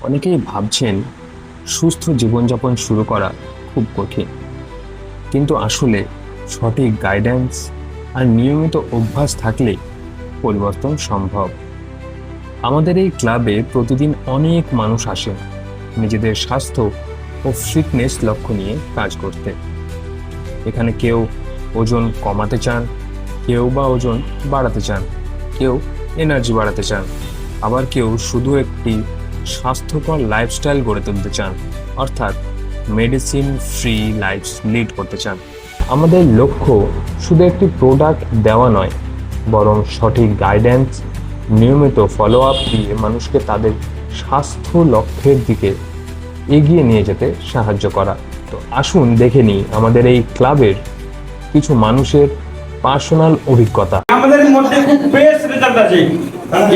অনেকেই ভাবছেন সুস্থ জীবনযাপন শুরু করা খুব কঠিন, কিন্তু আসলে সঠিক গাইডেন্স আর নিয়মিত অভ্যাস থাকলে পরিবর্তন সম্ভব। আমাদের এই ক্লাবে প্রতিদিন অনেক মানুষ আসেন নিজেদের স্বাস্থ্য ও ফিটনেস লক্ষ্য নিয়ে কাজ করতে। এখানে কেউ ওজন কমাতে চান, কেউ বা ওজন বাড়াতে চান, কেউ এনার্জি বাড়াতে চান, আবার কেউ শুধু একটি স্বাস্থ্যকর লাইফস্টাইল গড়ে তুলতে চান, অর্থাৎ মেডিসিন ফ্রি লাইফ লিড করতে চান। আমাদের লক্ষ্য শুধু একটি প্রোডাক্ট দেওয়া নয়, বরং সঠিক গাইডেন্স, নিয়মিত ফলো আপ দিয়ে মানুষকে তাদের স্বাস্থ্য লক্ষ্যের দিকে এগিয়ে নিয়ে যেতে সাহায্য করা। তো আসুন দেখে নিই আমাদের এই ক্লাবের কিছু মানুষের পার্সোনাল অভিজ্ঞতা। আমাদের মধ্যে খুব বেশ রেজাল্ট আছে,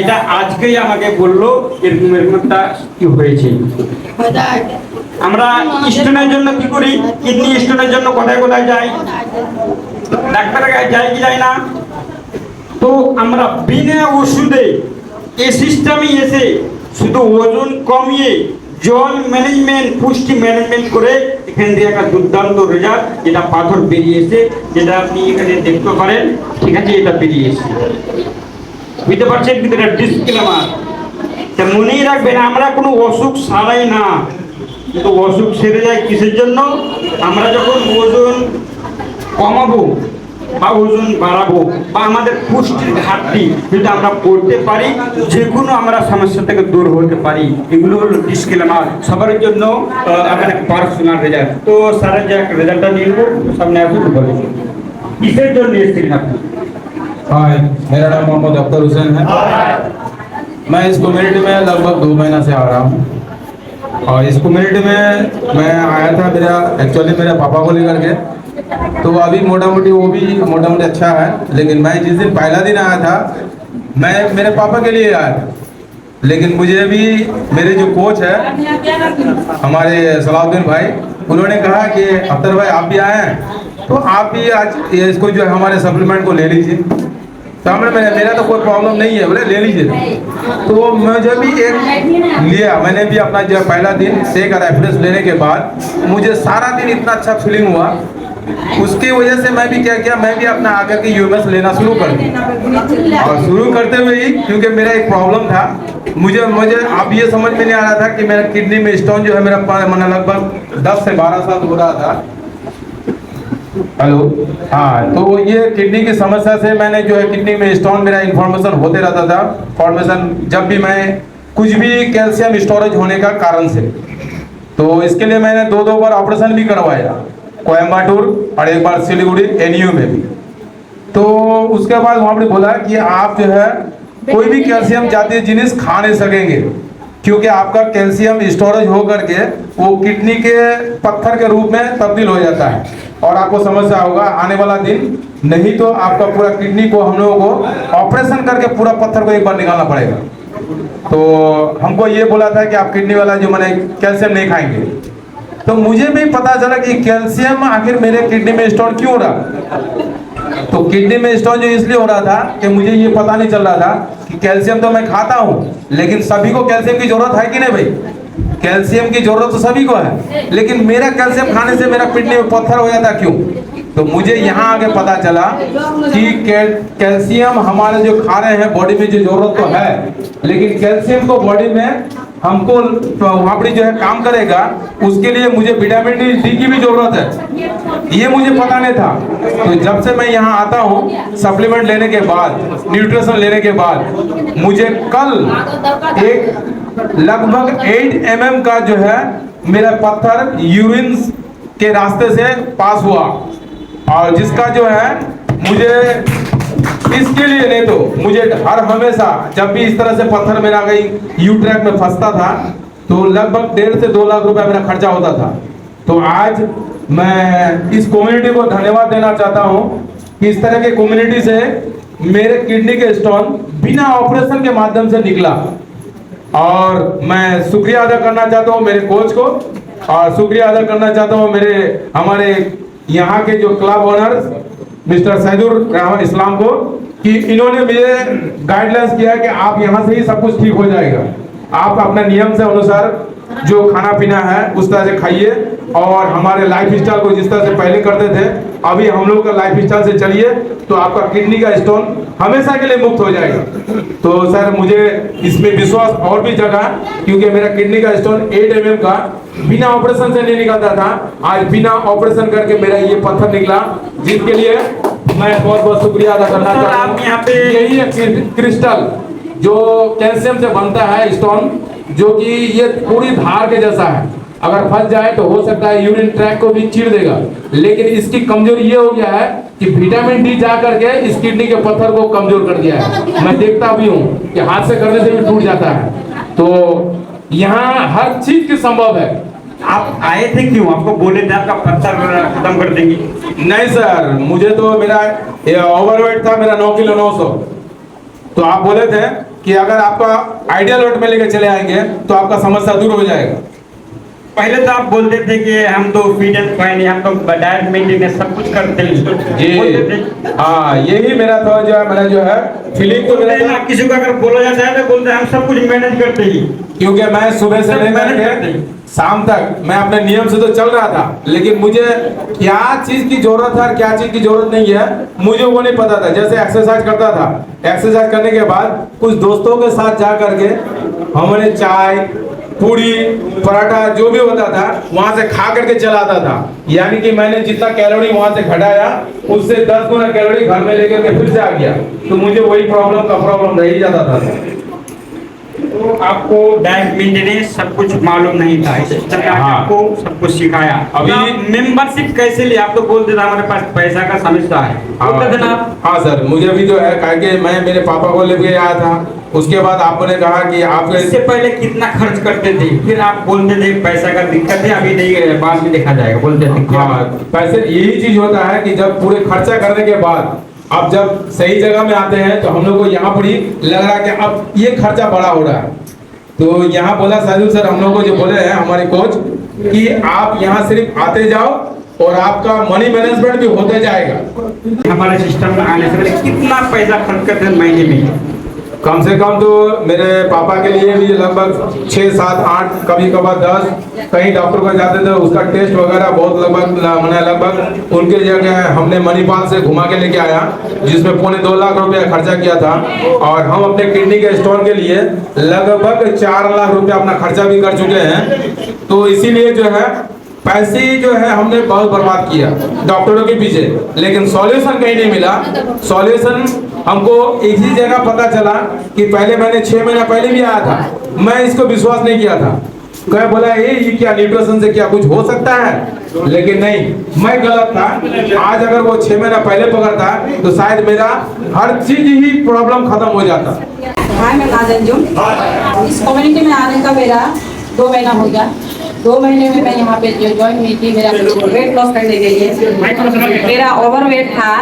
এটা আজকেই আমাকে বললো এরকম এরকমটা কি হয়েছে। আমরা স্টোনের জন্য কি করি, কিডনি স্টোনের জন্য কোথায় কোথায় যাই, ডাক্তারের কাছে যাই কি যাই না। তো আমরা বিনা ওষুধে এই সিস্টেমে এসে শুধু ওজন কমিয়ে জল ম্যানেজমেন্ট, পুষ্টি ম্যানেজমেন্ট করে এখান থেকে একটা দুর্দান্ত রেজাল্ট, যেটা পাথর বেরিয়েছে, যেটা আপনি এখানে দেখতে পারেন। ঠিক আছে, এটা বেরিয়েছে, বুঝতে পারছেন, কিন্তু এটা ডিসক্লেমার। তা মনেই রাখবেন, আমরা কোনো অসুখ সারাই না, কিন্তু অসুখ সেরে যায় কিসের জন্য? আমরা যখন ওজন কমাবো বা ওজন বাড়াবো বা আমাদের পুষ্টির ঘাটতি যদি আমরা করতে পারি, যে কোনো আমরা সমস্যা থেকে দূর হতে পারি। এগুলো হলো ডিসক্লেমার, সবার জন্য এখানে পার্সোনাল রেজাল্ট। তো স্যারের যে রেজাল্টটা নিয়ে নেবো, সামনে আসুন, বলে কিসের জন্য এসেছিলেন আপনি? हाय, मेरा नाम मोहम्मद अख्तर हुसैन है। मैं इस कम्युनिटी में लगभग 2 महीना से आ रहा हूँ और इस कम्युनिटी में मैं आया था मेरे पापा को लेकर के। तो अभी मोटा मोटी वो भी मोटा मोटी अच्छा है, लेकिन मैं जिस दिन पहला दिन आया था मैं मेरे पापा के लिए आया था, लेकिन मुझे भी मेरे जो कोच है हमारे सलाउद्दीन भाई, उन्होंने कहा कि अख्तर भाई आप भी आए हैं तो आप भी आज इसको जो है हमारे सप्लीमेंट को ले लीजिए। तो मेरा तो कोई प्रॉब्लम नहीं है, बोले ले लीजिए। तो मुझे भी एक लिया, मैंने भी अपना जो पहला दिन एक रेफरेंस लेने के बाद मुझे सारा दिन इतना अच्छा फीलिंग हुआ। उसकी वजह से मैं भी क्या किया, मैं भी अपना आकर के यूएमएस लेना शुरू कर दिया। और शुरू करते हुए ही क्योंकि मेरा एक प्रॉब्लम था, मुझे अब ये समझ में नहीं आ रहा था कि मेरा किडनी में स्टोन जो है मेरा मैंने लगभग 10 से 12 साल हो रहा था। हेलो, हाँ, तो ये किडनी की समस्या से मैंने जो है किडनी में स्टोन मेरा इन्फॉर्मेशन होते रहता था, फॉर्मेशन जब भी मैं कुछ भी कैल्शियम स्टोरेज होने का कारण से। तो इसके लिए मैंने 2 बार ऑपरेशन भी करवाया, कोयम्बटूर और एक बार सिलीगुड़ी एनयू में भी। तो उसके बाद वहाँ पे बोला कि आप जो है कोई भी कैल्शियम जातीय जिनिस खा नहीं सकेंगे, क्योंकि आपका कैल्शियम स्टोरेज हो करके वो किडनी के पत्थर के रूप में तब्दील हो जाता है और आपको समस्या होगा आने वाला दिन। नहीं तो आपका पूरा किडनी को हम लोगों को ऑपरेशन करके पूरा पत्थर को एक बार निकालना पड़ेगा। तो हमको ये बोला था कि आप किडनी वाला जो मैंने कैल्शियम नहीं खाएंगे। तो मुझे भी पता चला कि कैल्शियम आखिर मेरे किडनी में स्टोन क्यों हो रहा। तो किडनी में स्टोन जो इसलिए हो रहा था कि मुझे ये पता नहीं चल रहा था कि कैल्शियम तो मैं खाता हूँ, लेकिन सभी को कैल्शियम की जरूरत है कि नहीं भाई? कैल्शियम की जरूरत तो सभी को है, लेकिन मेरा कैल्शियम खाने से मेरा किडनी में पत्थर हो जाता क्यों? तो मुझे यहाँ आके पता चला कि कैल्शियम हमारे जो खा रहे हैं बॉडी में जो जरूरत तो है, लेकिन कैल्शियम को बॉडी में हमको वहाँ पर जो है काम करेगा, उसके लिए मुझे विटामिन डी की भी जरूरत है। ये मुझे पता नहीं था। तो जब से मैं यहाँ आता हूँ सप्लीमेंट लेने के बाद, न्यूट्रिशन लेने के बाद, मुझे कल एक लगभग 8 mm का जो है मेरा पत्थर यूरिन के रास्ते से पास हुआ, और जिसका जो है मुझे इसके लिए नहीं तो मुझे हर हमेशा जब भी इस तरह से पत्थर मेरा कहीं यू ट्रैक में फंसता था तो लगभग 1.5 से 2 लाख रुपए मेरा खर्चा होता था। तो आज मैं इस कम्युनिटी को धन्यवाद देना चाहता हूँ कि इस तरह के कम्युनिटी से मेरे किडनी के स्टोन बिना ऑपरेशन के माध्यम से निकला। और मैं शुक्रिया अदा करना चाहता हूँ मेरे कोच को, और शुक्रिया अदा करना चाहता हूँ हमारे यहाँ के जो क्लब ओनर्स मिस्टर सैदुर रहमान इस्लाम को, कि इन्होंने मुझे गाइडलाइंस किया कि आप यहाँ से ही सब कुछ ठीक हो जाएगा। आप अपने नियम से अनुसार जो खाना पीना है उस तरह से खाइए, और हमारे लाइफ स्टाइल को जिस तरह से पहले करते थे अभी हम लोग का लाइफ स्टाइल से चलिए तो आपका किडनी का स्टोन हमेशा के लिए मुक्त हो जाएगा। तो सर मुझे इसमें विश्वास और भी जगा, क्योंकि मेरा किडनी का स्टोन 8 mm का बिना ऑपरेशन से नहीं निकलता था, आज बिना ऑपरेशन करके मेरा ये पत्थर निकला, जिसके लिए मैं बहुत बहुत शुक्रिया अदा करना चाहता हूँ। यहाँ पे यही है क्रिस्टल जो कैल्शियम से बनता है स्टोन, जो कि ये पूरी धार के जैसा है, अगर फंस जाए तो हो सकता है यूरिन ट्रैक को भी चीर देगा, लेकिन इसकी कमजोरी ये हो गया है कि विटामिन डी जा करके इस किडनी के पत्थर को कमजोर कर दिया है। मैं देखता भी हूँ कि हाथ से करने से भी टूट जाता है। तो यहाँ हर चीज की संभव है। आप आए थे क्यों? आपको बोले थे आपका पत्थर खत्म कर देंगे? नहीं सर, मुझे तो मेरा ओवरवेट था, मेरा 9 किलो 900। तो आप बोले थे कि अगर आपका आइडियल वेट में लेके चले आएंगे तो आपका समस्या दूर हो जाएगा। पहले तो आप बोलते थे कि हम तो फिट एंड फाइन, हम तो डाइट मेंटेनेंस सब कुछ करते हैं बोलते थे। हाँ, यही मेरा तो जो है फीलिंग तो मेरा ना, किसी को अगर बोला जाता है तो बोलते हैं हम सब कुछ मैनेज करते ही, क्योंकि मैं सुबह से लेकर के शाम तक मैं अपने नियम से तो चल रहा था, लेकिन मुझे क्या चीज की जरूरत है और क्या चीज की जरूरत नहीं है मुझे वो नहीं पता था। जैसे एक्सरसाइज करता था, एक्सरसाइज करने के बाद कुछ दोस्तों के साथ जा करके हमने चाय पूरी पराठा जो भी होता था वहां से खा करके चला आता था, यानी कि मैंने जितना कैलोरी वहां से घटाया उससे 10 गुना कैलोरी घर में लेकर के फिर से आ गया। तो मुझे वही प्रॉब्लम रह ही जाता था। तो आपको डाइट मेंटेनेंस सब कुछ मालूम नहीं था, इस सिस्टम में हाँ। आपको सब कुछ सिखाया। अभी मेंबरशिप कैसे लिया? आप तो बोलते थे हमारे पास पैसा का समस्या है, बोलते थे ना आप? हाँ सर, मुझे भी जो है कहा कि मैं मेरे पापा को लेके आया था, उसके बाद आपने कहा कि आप इससे पहले कितना खर्च करते थे, फिर आप बोलते थे पैसा का दिक्कत है, अभी नहीं बाद में देखा जाएगा, बोलते थे। हाँ, पैसे यही चीज होता है कि जब पूरे खर्चा करने के बाद अब जब सही जगह में आते हैं तो हम लोग को यहाँ पर ही लग रहा है कि अब ये खर्चा बड़ा हो रहा है। तो यहाँ बोला साजू सर हम लोग को जो बोले हैं हमारे कोच कि आप यहाँ सिर्फ आते जाओ और आपका मनी मैनेजमेंट भी होते जाएगा। हमारे सिस्टम में आने से पहले कितना पैसा खर्च करते हैं महीने में? कम से कम तो मेरे पापा के लिए भी लगभग 6, 7, 8 कभी कभार 10, कहीं डॉक्टर को जाते थे उसका टेस्ट वगैरह बहुत लगभग उनके जगह हमने मणिपाल से घुमा के लेके आया, जिसमें 2.25 लाख रुपया खर्चा किया था, और हम अपने किडनी के स्टोन के लिए लगभग 4 लाख रुपया अपना खर्चा भी कर चुके हैं। तो इसीलिए जो है पैसे जो है हमने बहुत बर्बाद किया डॉक्टरों के पीछे, लेकिन सॉल्यूशन कहीं नहीं मिला। सॉल्यूशन हमको इसी जगह पता चला कि पहले मैंने 6 महीना पहले भी आया था, मैं इसको विश्वास नहीं किया था, कह बोला ये क्या न्यूट्रिशन से क्या कुछ हो सकता है, लेकिन नहीं, मैं गलत था। आज अगर वो 6 महीना पहले पकड़ता तो शायद मेरा हर चीज ही प्रॉब्लम खत्म हो जाता। हाँ, मैं नाज़िन जुम, इस कम्युनिटी में आने का मेरा 2 महीना हो गया। 2 महीने में मैं यहाँ पे जो ज्वाइन हुई थी मेरा वेट लॉस करने के लिए। मेरा ओवरवेट था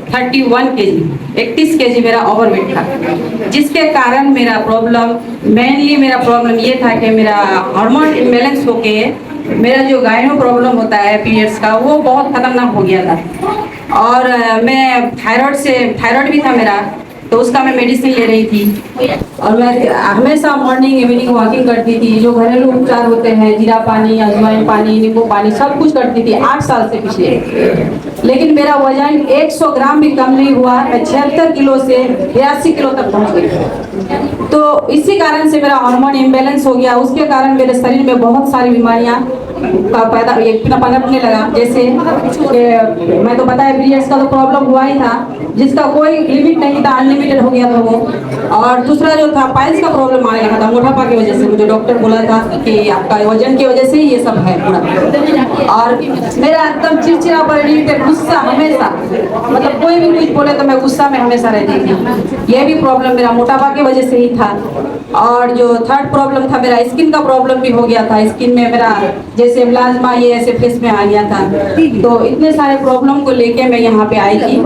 31 kg, 31 kg मेरा ओवरवेट था, जिसके कारण मेरा प्रॉब्लम ये था कि मेरा हार्मोन इम्बैलेंस होके मेरा जो गायनो प्रॉब्लम होता है पीरियड्स का वो बहुत खतरनाक हो गया था। और मैं थायराइड भी था मेरा, तो उसका मैं मेडिसिन ले रही थी, और मैं हमेशा मॉर्निंग इवनिंग वॉकिंग करती थी। जो घरेलू उपचार होते हैं, जीरा पानी, अजवाइन पानी, नींबू पानी, सब कुछ करती थी 8 साल से पिछले। लेकिन मेरा वजन 100 ग्राम भी कम नहीं हुआ, मैं 76 किलो से 82 किलो तक पहुंच गई। तो इसी कारण से मेरा हार्मोन इम्बैलेंस हो गया, उसके कारण मेरे शरीर में बहुत सारी बीमारियां पनपने लगा। जैसे मैं तो बताया पीरियड्स का तो प्रॉब्लम हुआ ही था, जिसका कोई लिमिट नहीं था, अनलिमिटेड हो गया था वो। और दूसरा जो था पाइल्स का प्रॉब्लम आने लगा था, मोटापा की वजह से। मुझे डॉक्टर बोला था कि आपका वजन की वजह से ही ये सब है पूरा। और मेरा एकदम चिड़चिड़ा गुस्सा हमेशा, मतलब कोई भी कुछ बोले तो मैं गुस्सा में हमेशा रहती थी। ये भी प्रॉब्लम मेरा मोटापा की वजह से ही था। और जो थर्ड प्रॉब्लम था मेरा स्किन का प्रॉब्लम भी हो गया था। स्किन में मेरा जैसे प्लाज्मा ये ऐसे फेस में आ गया था। तो इतने सारे प्रॉब्लम को लेके मैं यहाँ पे आई थी,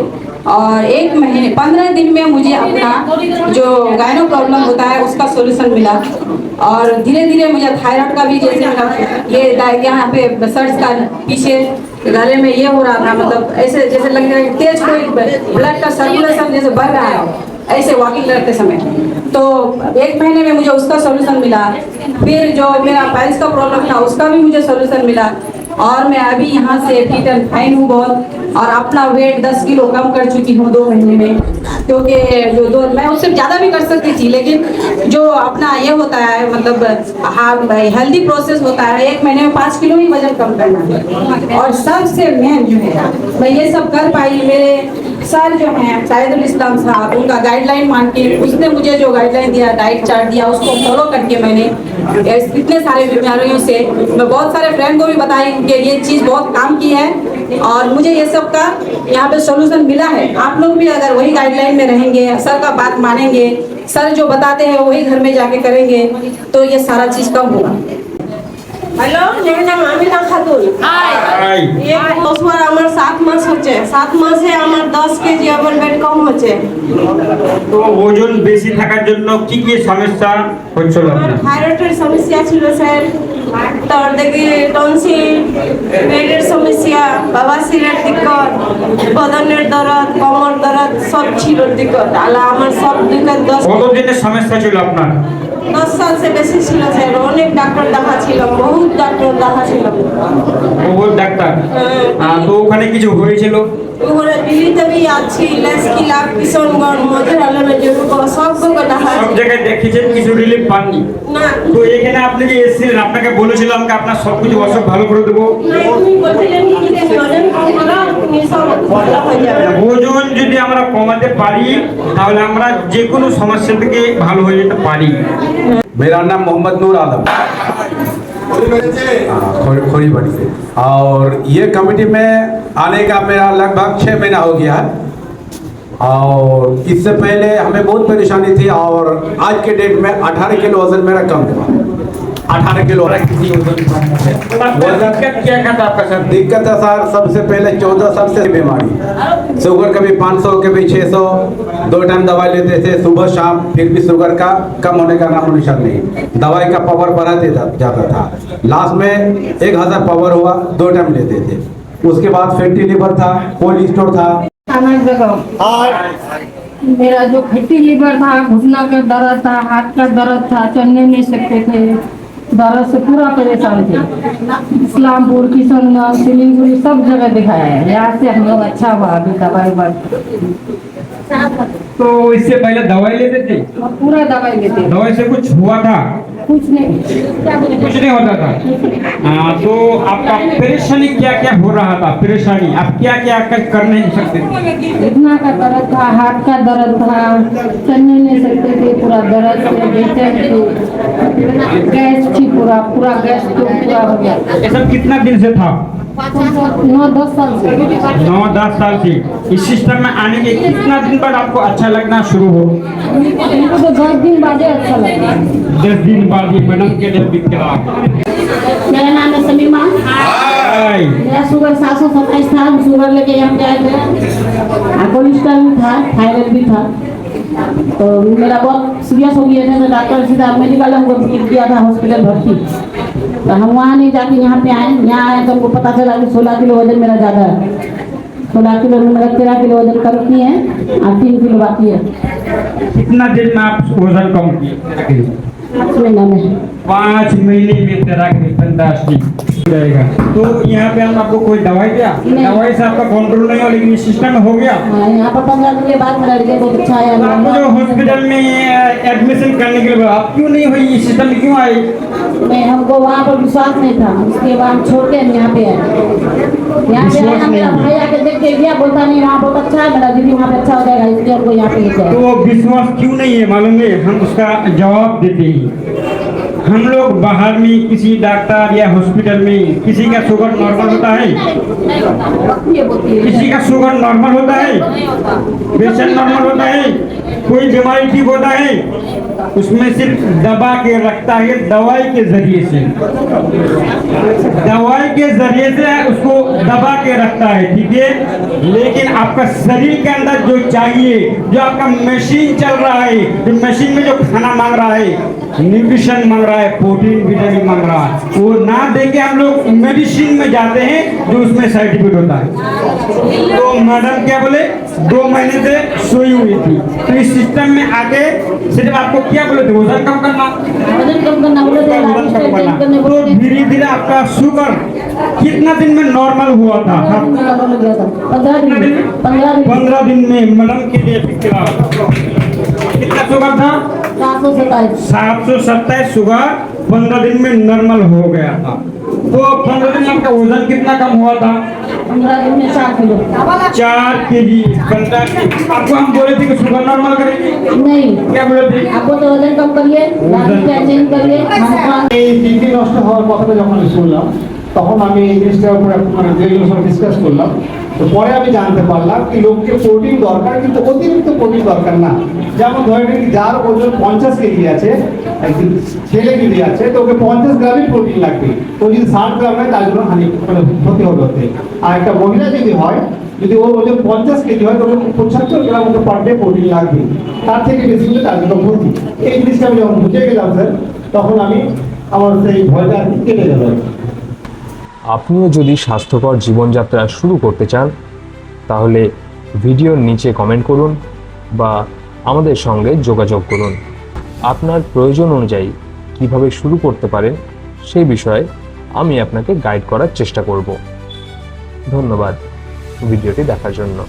और 1 महीने 15 दिन में मुझे अपना जो गायनो प्रॉब्लम होता है उसका सोल्यूशन मिला। और धीरे धीरे मुझे थायराइड का भी जैसे ये यहाँ पे सर्च का पीछे गले में ये हो रहा था, मतलब ऐसे जैसे लग रहा है तेज कोई ब्लड का सर्कुलेशन जैसे बढ़ रहा है, ऐसे वॉकिंग करते समय। तो 1 महीने में मुझे उसका सॉल्यूशन मिला। फिर जो मेरा पाइल्स का प्रॉब्लम था उसका भी मुझे सॉल्यूशन मिला। और मैं अभी यहाँ से फिट एंड फाइन हूँ बहुत, और अपना वेट 10 किलो कम कर चुकी हूँ 2 महीने में। क्योंकि जो मैं उससे ज़्यादा भी कर सकती थी, लेकिन जो अपना ये होता है मतलब हेल्दी प्रोसेस होता है, 1 महीने में 5 किलो ही वजन कम करना है। और सबसे मेन जो है मैं ये सब कर पाई, मेरे सर जो हैं साहिदुल इस्लाम साहब, उनका गाइडलाइन मान के, उसने मुझे जो गाइडलाइन दिया, डाइट चार्ट दिया, उसको फॉलो करके मैंने इतने सारे बीमारियों से, मैं बहुत सारे फ्रेंड को भी बताई कि ये चीज़ बहुत काम की है और मुझे ये सब का यहाँ पे सॉल्यूशन मिला है। आप लोग भी अगर वही गाइडलाइन में रहेंगे, सर का बात मानेंगे, सर जो बताते हैं वही घर में जाके करेंगे, तो ये सारा चीज़ कम होगा। हेलो, मेरा नाम आमिना खातुन। ये 10 বার আমার 7 মাস হচ্ছে। 7 মাসে আমার 10 কেজি আবার ওয়েট কম হচ্ছে। তো ওজন বেশি থাকার জন্য কি কি সমস্যা হচ্ছিল আমার আপনার? থাইরয়েডের সমস্যা ছিল স্যার, তারপর দেখি টনসিল, পেটের সমস্যা, বাবাসিরের দিক্কত, বদনের দরদ, কোমর দরদ সব ছিল দিক্কত। আলা আমার সব দিক্কত 10 কতদিনের সমস্যা ছিল আপনার? 10 साल से बेশি ছিল স্যার। অনেক ডাক্তার দেখাচ্ছিলাম, বহুত ডাক্তার দেখাচ্ছিলাম। বহুত ডাক্তার। তো ওখানে কিছু হয়েছিল? ওখানে দিল্লিতে भी আছি, লেসকিলা, কিশনগঞ্জ, মজুর আলমে জরুর সব দেখা সব জায়গায় দেখিয়েছেন, কিছু রিলিফ পাননি। না। তো এখানে আপনি যে এসেছিলেন, আপনাকে বলেছিলাম যে আপনার সবকিছু অসুখ ভালো করে দেবো। তুমি বলছিলেন কি যে ওজন কম করো, তুমি সব ভালো হয়ে যাবে। ওজন যদি আমরা কমাতে পারি তাহলে আমরা যে কোনো সমস্যা থেকে ভালো হয়ে যেতে পারি। मेरा नाम मोहम्मद नूर आलम, खोरी बड़ी से। और ये कमेटी में आने का मेरा लगभग 6 महीना हो गया है। और इससे पहले हमें बहुत परेशानी थी, और आज के डेट में 18 किलो वजन मेरा कम हुआ। 18 किलो दिक्कत क्या था आपका सर? दिक्कत है सर, सबसे पहले 14 साल से बीमारी, शुगर कभी 500 कभी 600, 2 टाइम दवाई लेते थे सुबह शाम, फिर भी शुगर का कम होने का नामो निशान नहीं। दवाई का पावर बढ़ाते जाता था, लास्ट में 1000 पावर हुआ, 2 टाइम लेते थे। उसके बाद फैटी लिवर था, कोल्ड स्टोर था। मेरा जो फैटी लीवर था, घुटना का दर्द था, हाथ का दर्द था, चलने नहीं सकते थे, दर्द से पूरा परेशान थे। इस्लामपुर, किशनगंज, सिलीगुड़ी सब जगह दिखाया है। यहाँ से हम लोग अच्छा हुआ, अभी दवाई तो इससे पहले दवाई लेते थे? पूरा दवाई लेते थे। दवाई से कुछ हुआ था? कुछ नहीं होता था। तो आपका परेशानी क्या क्या हो रहा था? परेशानी आप क्या क्या कर नहीं सकते थे? घुटना का दर्द था, हाथ का दर्द था, चलने नहीं सकते थे, पूरा दर्द से बेचैन थे, गैस थी, पूरा गैस तो पूरा हो गया। ये सब कितना दिन से था? 9-10 साल से। 9-10 साल से। इस सिस्टम में आने के कितना दिन बाद आपको अच्छा लगना शुरू हो? हमको तो 10 दिन बाद अच्छा लगा। 10 दिन बाद ही मैडम के लिए दिक्कत। मेरा नाम है समीमा। मेरा शुगर 727 था, शुगर लेके यहाँ पे आए थे, कोलेस्ट्रॉल भी था, थायराइड भी था। तो मेरा बहुत सीरियस हो गया था, तो डॉक्टर सीधा मेडिकल हमको किया था, हॉस्पिटल भर्ती। तो हम वहाँ नहीं जाके यहाँ पे आए। यहाँ आए तो हमको पता चला कि 16 किलो वजन मेरा ज़्यादा है। 16 किलो में मेरा 13 किलो वजन कम किए हैं और 3 किलो बाकी है। कितना दिन में आप वजन कम किए? 5 महीना में। 5 महीने में 13 किलो, फैंटास्टिक रहेगा। तो यहाँ पे हम आपको कोई दवाई दिया? दवाई से आपका कंट्रोल नहीं हुआ, लेकिन इस सिस्टम में हो गया। यहाँ पर 15 दिन के बाद मेरा रिजल्ट बहुत अच्छा आया। तो आपको जो हॉस्पिटल में एडमिशन करने के लिए आप क्यों नहीं हुई? इस सिस्टम में क्यों आई? मैं हमको वहाँ पर विश्वास नहीं था, उसके बाद हम छोड़ के हम यहाँ पे आए। यहाँ पे आया, मेरा भाई आके देख के गया, बोलता नहीं वहाँ बहुत अच्छा है, मेरा दीदी वहाँ पे अच्छा हो जाएगा, इसलिए हमको यहाँ पे लेके आए। तो विश्वास क्यों नहीं है मालूम है? हम उसका जवाब देते हैं। हम लोग बाहर में किसी डॉक्टर या हॉस्पिटल में किसी का शुगर नॉर्मल होता है, किसी का शुगर नॉर्मल होता है, प्रेशर नॉर्मल होता है, कोई बीमारी ठीक होता है, उसमें सिर्फ दबा के रखता है दवाई के जरिए से, दवाई के जरिए से उसको दबा के रखता है, ठीक है। लेकिन आपका शरीर के अंदर जो चाहिए, जो आपका मशीन चल रहा है, जो मशीन में जो खाना मांग रहा है, न्यूट्रिशन मांग रहा है, प्रोटीन विटामिन मांग रहा है, वो ना देके हम लोग मेडिसिन में जाते हैं जो उसमें साइड इफेक्ट होता है। तो मैडम क्या बोले, 2 महीने से सोई हुई थी, तो इस सिस्टम में आके सिर्फ आपको क्या बोले थे, वजन कम करना, वजन कम करना बोले थे, वजन कम करना। करने तो बोले थे। धीरे धीरे आपका शुगर कितना दिन में नॉर्मल हुआ था? 15 दिन में मैडम के लिए कितना शुगर था? 727 शुगर 15 दिन में नॉर्मल हो गया था। तो 15 दिन में आपका वजन कितना कम हुआ था? 15 दिन में 4 किलो। 4 केजी। 15 आपको हम बोले थे कि शुगर नॉर्मल करेंगे, नहीं, क्या बोले थे? आपको तो वजन कम करिए, चेंज करिए, এই কিডনি নষ্ট হওয়ার কথাটা যখন আমি শুনলাম তখন আমি এই জিনিসটার উপর মানে দীর্ঘ ডিসকাস করলাম। তো পরে আমি জানতে পারলাম কি লোককে প্রোটিন দরকার, কিন্তু অতিরিক্ত প্রোটিন দরকার না। যেমন ধরে নিন যার ওজন 50 কেজি আছে, একদিন ছেলে যদি আছে তো ওকে 50 গ্রামই প্রোটিন লাগবে। ও যদি 60 গ্রাম হয় তার জন্য হানি মানে ক্ষতি হবে ওতে। আর একটা মহিলা যদি হয়, যদি ওর ওজন 50 কেজি হয় তো ওকে 75 গ্রাম ওকে পার ডে প্রোটিন লাগবে, তার থেকে বেশি হলে তার জন্য ক্ষতি। এই জিনিসটা আমি যখন বুঝে গেলাম স্যার, তখন আমি আমার সেই ভয়টা আর কি কেটে গেল। আপনিও যদি স্বাস্থ্যকর জীবনযাত্রা শুরু করতে চান তাহলে ভিডিওর নিচে কমেন্ট করুন বা আমাদের সঙ্গে যোগাযোগ করুন। আপনার প্রয়োজন অনুযায়ী কিভাবে শুরু করতে পারেন সেই বিষয়ে আমি আপনাকে গাইড করার চেষ্টা করব। ধন্যবাদ ভিডিওটি দেখার জন্য।